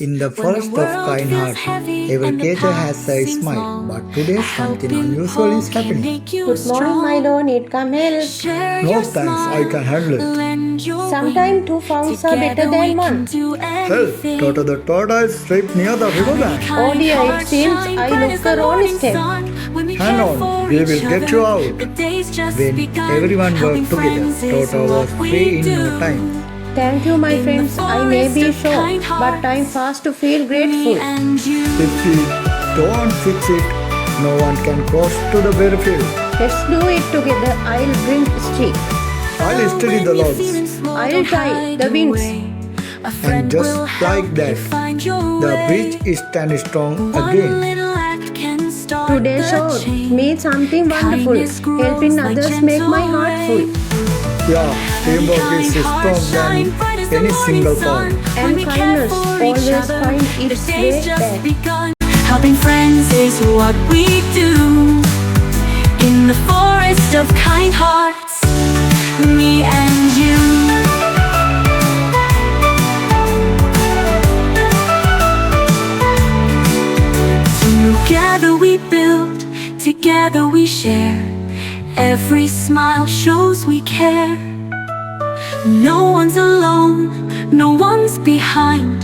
In the forest of kind hearts, every creature has a smile, but today something unusual is happening. Good morning, Milo. Need come help. No thanks, I can handle it. Sometimes two fowls are better than one. Help! Toto the Tortoise sleep near the riverbank. Oh dear, it seems I look the wrong step. Hang on, we will get you out. When everyone worked together, Toto was free in no time. Thank you, my friends. I may be short, but I'm fast to feel grateful. If we don't fix it, no one can cross to the very field. Let's do it together. I'll bring stick. I'll steady the logs. I'll tie the wings. And just like that, the bridge is standing strong again. Today's show made something wonderful. Helping others make my heart full. Yeah, teamwork is stronger than any single power. And kindness always finds its way back. Helping friends is what we do. In the forest of kind hearts, me and you. Together we build, together we share. Every smile shows we care. No one's alone, no one's behind.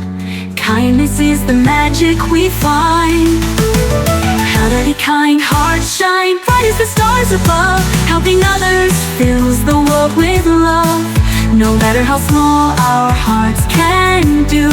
Kindness is the magic we find. How did a kind heart shine bright as the stars above? Helping others fills the world with love. No matter how small our hearts can do,